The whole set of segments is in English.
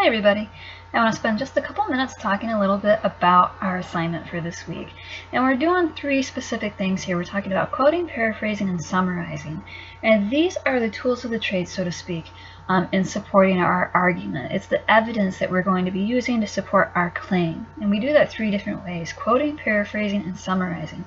Hi everybody! I want to spend just a couple minutes talking a little bit about our assignment for this week. And we're doing three specific things here. We're talking about quoting, paraphrasing, and summarizing. And these are the tools of the trade, so to speak, in supporting our argument. It's the evidence that we're going to be using to support our claim. And we do that three different ways: quoting, paraphrasing, and summarizing.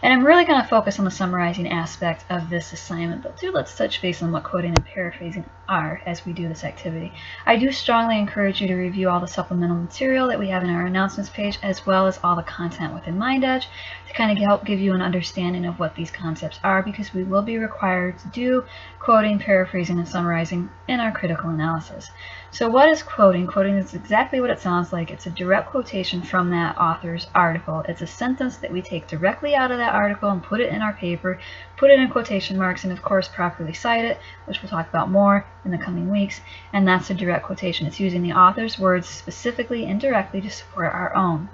And I'm really going to focus on the summarizing aspect of this assignment, but let's touch base on what quoting and paraphrasing are as we do this activity. I do strongly encourage you to review all the supplemental material that we have in our announcements page, as well as all the content within MindEdge, to kind of help give you an understanding of what these concepts are, because we will be required to do quoting, paraphrasing, and summarizing in our critical analysis. So what is quoting? Quoting is exactly what it sounds like. It's a direct quotation from that author's article. It's a sentence that we take directly out of that article and put it in our paper, put it in quotation marks, and of course properly cite it, which we'll talk about more in the coming weeks. And that's a direct quotation. It's using the author's words specifically and directly to support our own.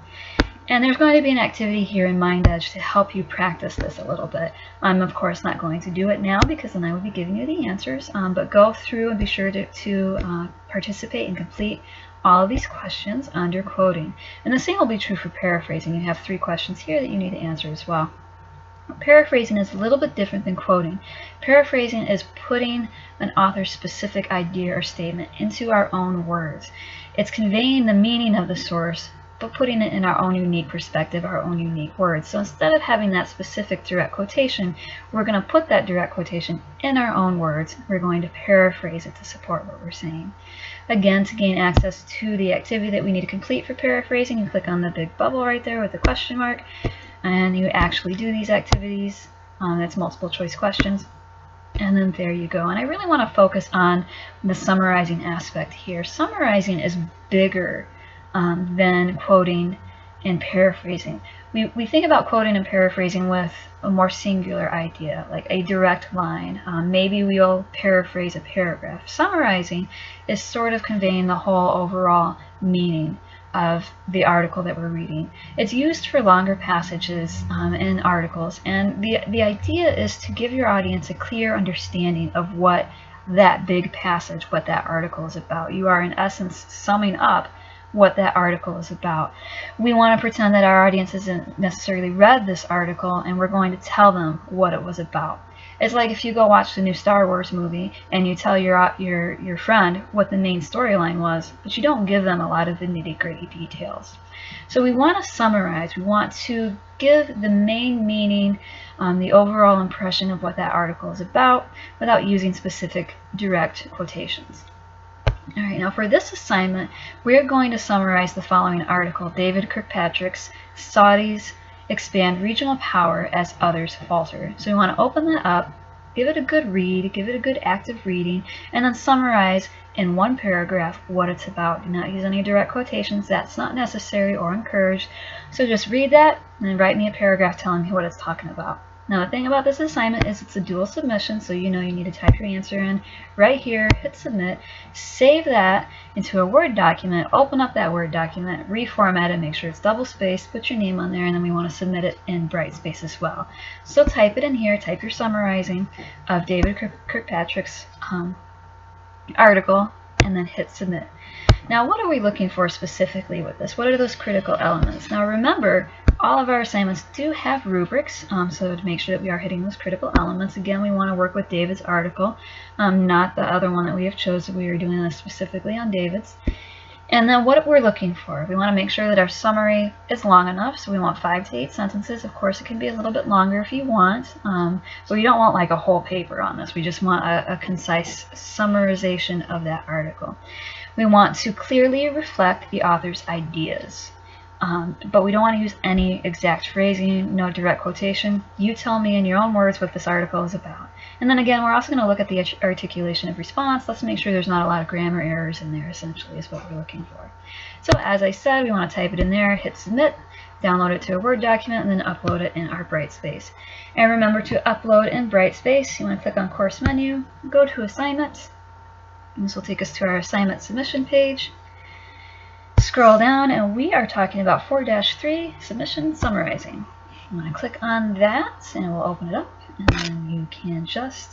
And there's going to be an activity here in MindEdge to help you practice this a little bit. I'm of course not going to do it now, because then I will be giving you the answers, but go through and be sure to participate and complete all of these questions under quoting. And the same will be true for paraphrasing. You have 3 questions here that you need to answer as well. Paraphrasing is a little bit different than quoting. Paraphrasing is putting an author's specific idea or statement into our own words. It's conveying the meaning of the source, but putting it in our own unique perspective, our own unique words. So instead of having that specific direct quotation, we're going to put that direct quotation in our own words. We're going to paraphrase it to support what we're saying. Again, to gain access to the activity that we need to complete for paraphrasing, you click on the big bubble right there with the question mark, and you actually do these activities. That's multiple choice questions. And then there you go. And I really want to focus on the summarizing aspect here. Summarizing is bigger than quoting and paraphrasing. We think about quoting and paraphrasing with a more singular idea, like a direct line. Maybe we'll paraphrase a paragraph. Summarizing is sort of conveying the whole overall meaning of the article that we're reading. It's used for longer passages in articles, and the idea is to give your audience a clear understanding of what that big passage, what that article is about. You are in essence summing up what that article is about. We want to pretend that our audience hasn't necessarily read this article, and we're going to tell them what it was about. It's like if you go watch the new Star Wars movie and you tell your friend what the main storyline was, but you don't give them a lot of the nitty-gritty details. So we want to summarize. We want to give the main meaning, the overall impression of what that article is about, without using specific direct quotations. Alright, now for this assignment, we're going to summarize the following article: David Kirkpatrick's Saudis Expand Regional Power as Others Falter. So we want to open that up, give it a good read, give it a good active reading, and then summarize in one paragraph what it's about. Do not use any direct quotations. That's not necessary or encouraged. So just read that and then write me a paragraph telling me what it's talking about. Now the thing about this assignment is it's a dual submission, so you know you need to type your answer in right here, hit submit, save that into a Word document, open up that Word document, reformat it, make sure it's double spaced, put your name on there, and then we want to submit it in Brightspace as well. So type it in here, type your summarizing of David Kirkpatrick's article, and then hit submit. Now what are we looking for specifically with this? What are those critical elements? Now remember, all of our assignments do have rubrics, so to make sure that we are hitting those critical elements. Again, we want to work with David's article, not the other one that we have chosen. We are doing this specifically on David's. And then what we're looking for, we want to make sure that our summary is long enough, so we want 5 to 8 sentences. Of course, it can be a little bit longer if you want, but we don't want like a whole paper on this. We just want a concise summarization of that article. We want to clearly reflect the author's ideas. But we don't want to use any exact phrasing, no direct quotation. You tell me in your own words what this article is about. And then again, we're also going to look at the articulation of response. Let's make sure there's not a lot of grammar errors in there, essentially, is what we're looking for. So as I said, we want to type it in there, hit submit, download it to a Word document, and then upload it in our Brightspace. And remember to upload in Brightspace. You want to click on Course menu, go to Assignments. And this will take us to our assignment submission page. Scroll down, and we are talking about 4-3 submission summarizing. I'm going to click on that, and it will open it up, and then you can just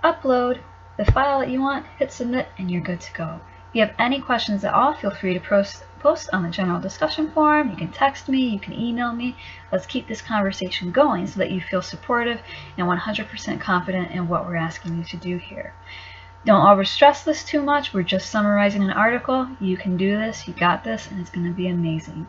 upload the file that you want, hit submit, and you're good to go. you have any questions at all, feel free to post on the general discussion forum. You can text me, you can email me. Let's keep this conversation going so that you feel supportive and 100% confident in what we're asking you to do here. Don't overstress this too much. We're just summarizing an article. You can do this, you got this, and it's going to be amazing.